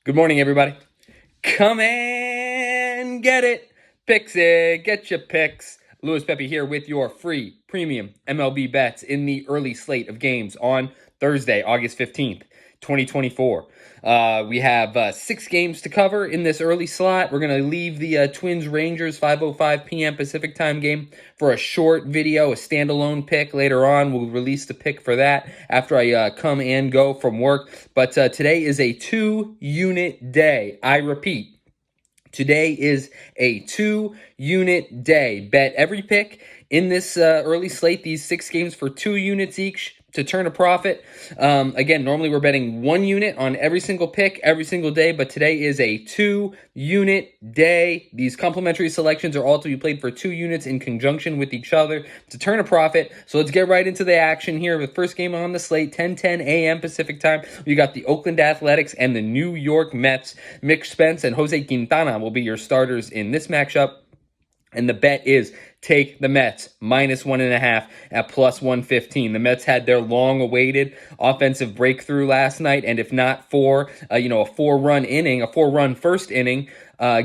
Good morning, everybody. Come and get it. Picks it. Get your picks. Louis Pepe here with your free premium MLB bets in the early slate of games on Thursday, August 15th, 2024. We have 6 games to cover in this early slot. We're going to leave the Twins-Rangers 5:05 p.m. Pacific time game for a short video, a standalone pick later on. We'll release the pick for that after I come and go from work. But today is a 2-unit day. I repeat, today is a 2-unit day. Bet every pick in this early slate, these 6 games for 2 units each to turn a profit. Again, normally we're betting 1 unit on every single pick every single day, but today is a 2-unit day. These complementary selections are all to be played for 2 units in conjunction with each other to turn a profit. So let's get right into the action here. The first game on the slate, 10:10 a.m. Pacific time. We got the Oakland Athletics and the New York Mets. Mick Spence and Jose Quintana will be your starters in this matchup. And the bet is take the Mets -1.5 at +115. The Mets had their long-awaited offensive breakthrough last night, and if not for a 4-run first inning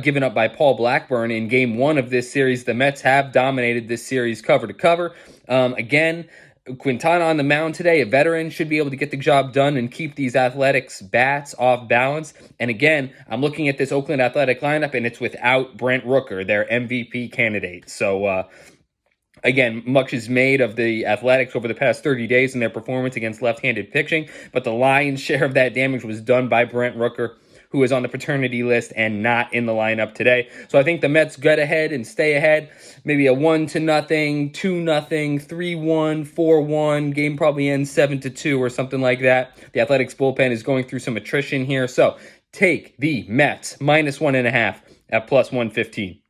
given up by Paul Blackburn in Game 1 of this series, the Mets have dominated this series cover to cover. Again, Quintana on the mound today, a veteran, should be able to get the job done and keep these Athletics bats off balance. And again, I'm looking at this Oakland Athletic lineup, and it's without Brent Rooker, their MVP candidate. So, again, much is made of the Athletics over the past 30 days and their performance against left-handed pitching, but the lion's share of that damage was done by Brent Rooker, who is on the paternity list and not in the lineup today. So I think the Mets get ahead and stay ahead. Maybe a 1-0, 2-0, 3-1, 4-1. Game probably ends 7-2 or something like that. The Athletics bullpen is going through some attrition here. So take the Mets -1.5 at +115.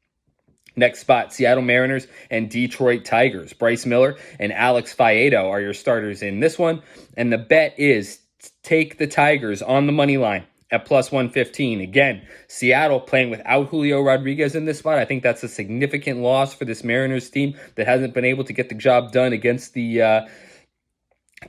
Next spot, Seattle Mariners and Detroit Tigers. Bryce Miller and Alex Faedo are your starters in this one. And the bet is take the Tigers on the money line at +115. Again, Seattle playing without Julio Rodriguez in this spot. I think that's a significant loss for this Mariners team that hasn't been able to get the job done against the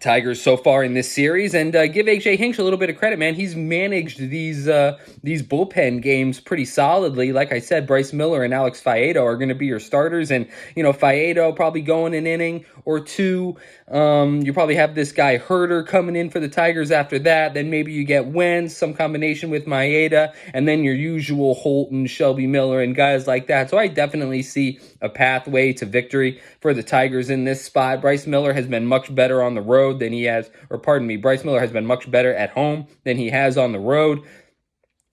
Tigers so far in this series, and give AJ Hinch a little bit of credit, man. He's managed these bullpen games pretty solidly. Like I said, Bryce Miller and Alex Faedo are going to be your starters, and Faedo probably going an inning or two. You probably have this guy Herder coming in for the Tigers after that. Then maybe you get Wentz, some combination with Maeda, and then your usual Holton, Shelby Miller, and guys like that. So I definitely see a pathway to victory for the Tigers in this spot. Bryce Miller has been much better on the road than he has, Bryce Miller has been much better at home than he has on the road.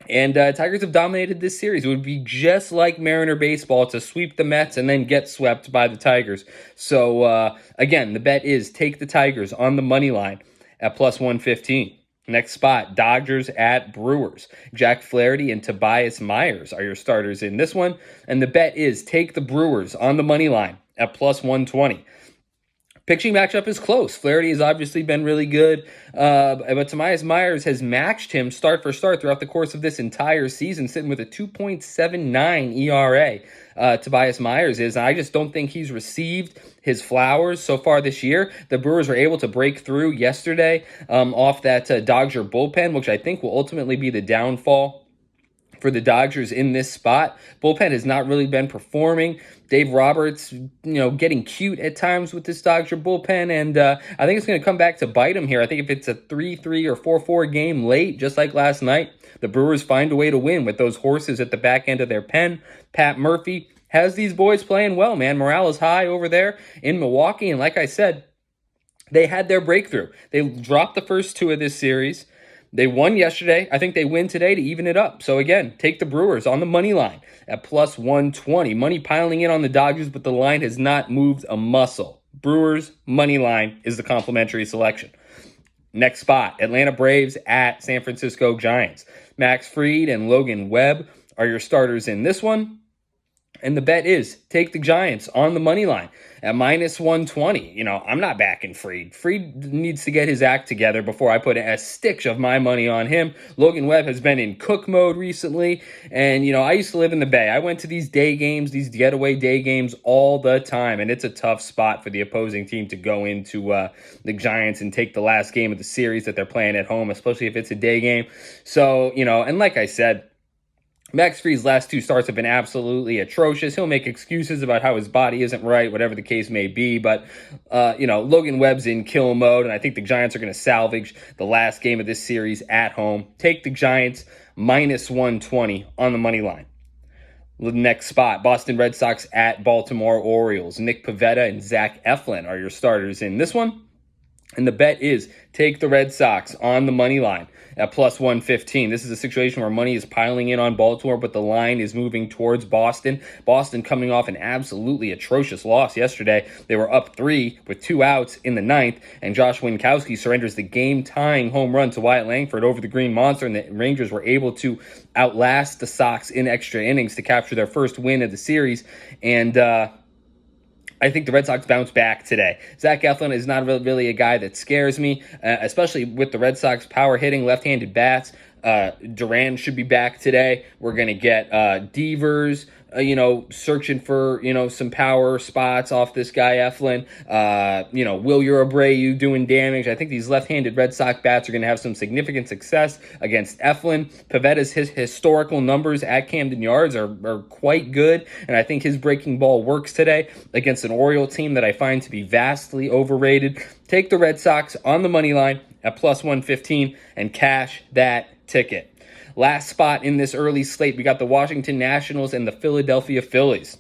And Tigers have dominated this series. It would be just like Mariner baseball to sweep the Mets and then get swept by the Tigers. So, again, the bet is take the Tigers on the money line at +115. Next spot, Dodgers at Brewers. Jack Flaherty and Tobias Myers are your starters in this one. And the bet is take the Brewers on the money line at +120. Pitching matchup is close. Flaherty has obviously been really good, but Tobias Myers has matched him start for start throughout the course of this entire season, sitting with a 2.79 ERA. Tobias Myers is. I just don't think he's received his flowers so far this year. The Brewers were able to break through yesterday off that Dodger bullpen, which I think will ultimately be the downfall for the Dodgers in this spot. Bullpen has not really been performing. Dave Roberts, getting cute at times with this Dodger bullpen, and I think it's going to come back to bite him here. I think if it's a 3-3 or 4-4 game late, just like last night, the Brewers find a way to win with those horses at the back end of their pen. Pat Murphy has these boys playing well, man. Morale is high over there in Milwaukee, and like I said, they had their breakthrough. They dropped the first 2 of this series. They won yesterday. I think they win today to even it up. So again, take the Brewers on the money line at +120. Money piling in on the Dodgers, but the line has not moved a muscle. Brewers money line is the complimentary selection. Next spot, Atlanta Braves at San Francisco Giants. Max Fried and Logan Webb are your starters in this one. And the bet is take the Giants on the money line at minus 120. I'm not backing Fried. Fried needs to get his act together before I put a stitch of my money on him. Logan Webb has been in cook mode recently. And, I used to live in the Bay. I went to these day games, these getaway day games all the time. And it's a tough spot for the opposing team to go into the Giants and take the last game of the series that they're playing at home, especially if it's a day game. So, and like I said, Max Fried's last 2 starts have been absolutely atrocious. He'll make excuses about how his body isn't right, whatever the case may be. But, Logan Webb's in kill mode, and I think the Giants are going to salvage the last game of this series at home. Take the Giants minus 120 on the money line. The next spot, Boston Red Sox at Baltimore Orioles. Nick Pivetta and Zach Eflin are your starters in this one. And the bet is take the Red Sox on the money line at plus 115. This is a situation where money is piling in on Baltimore, but the line is moving towards Boston. Boston coming off an absolutely atrocious loss yesterday. They were up 3 with 2 outs in the 9th, and Josh Winkowski surrenders the game-tying home run to Wyatt Langford over the Green Monster, and the Rangers were able to outlast the Sox in extra innings to capture their first win of the series. And I think the Red Sox bounce back today. Zach Eflin is not really a guy that scares me, especially with the Red Sox power hitting left-handed bats. Duran should be back today. We're going to get Devers, searching for, some power spots off this guy Eflin. Will Abreu doing damage. I think these left-handed Red Sox bats are going to have some significant success against Eflin. Pivetta's historical numbers at Camden Yards are quite good, and I think his breaking ball works today against an Oriole team that I find to be vastly overrated. Take the Red Sox on the money line at plus 115 and cash that ticket. Last spot in this early slate, we got the Washington Nationals and the Philadelphia Phillies.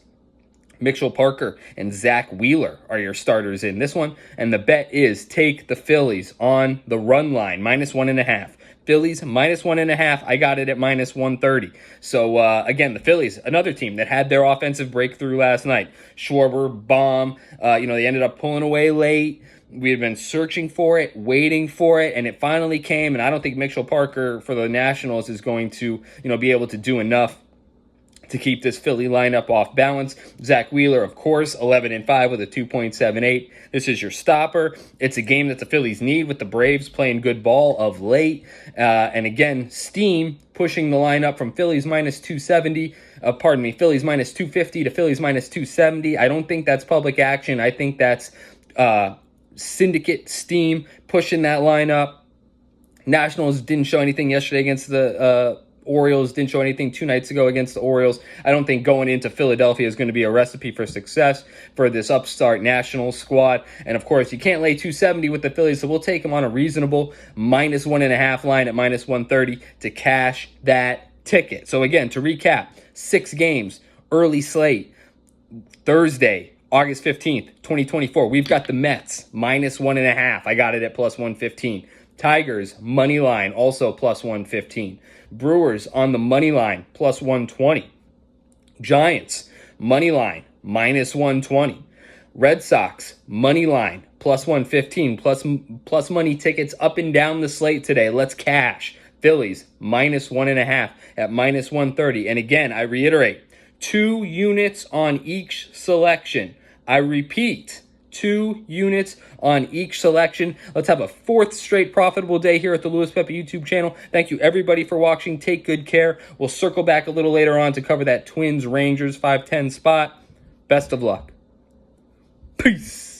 Mitchell Parker and Zach Wheeler are your starters in this one. And the bet is take the Phillies on the run line, minus 1.5. Phillies minus 1.5. I got it at minus 130. So, again, the Phillies, another team that had their offensive breakthrough last night. Schwarber, bomb. They ended up pulling away late. We had been searching for it, waiting for it, and it finally came. And I don't think Mitchell Parker for the Nationals is going to, be able to do enough to keep this Philly lineup off balance. Zach Wheeler, of course, 11-5 with a 2.78. This is your stopper. It's a game that the Phillies need with the Braves playing good ball of late. And again, steam pushing the lineup from Phillies minus 270. Phillies minus 250 to Phillies minus 270. I don't think that's public action. I think that's syndicate steam pushing that lineup. Nationals didn't show anything yesterday against the Orioles, didn't show anything 2 nights ago against the Orioles. I don't think going into Philadelphia is going to be a recipe for success for this upstart Nationals squad. And of course, you can't lay 270 with the Phillies, so we'll take them on a reasonable minus 1.5 line at minus 130 to cash that ticket. So again, to recap, 6 games, early slate, Thursday, August 15th, 2024. We've got the Mets, minus 1.5. I got it at plus 115. Tigers, money line, also plus 115. Brewers on the money line, plus 120. Giants, money line, minus 120. Red Sox, money line, plus 115. Plus money tickets up and down the slate today. Let's cash. Phillies, minus 1.5 at minus 130. And again, I reiterate, 2 units on each selection. I repeat, 2 units on each selection. Let's have a 4th straight profitable day here at the Louis Pepe YouTube channel. Thank you, everybody, for watching. Take good care. We'll circle back a little later on to cover that Twins-Rangers 5-10 spot. Best of luck. Peace.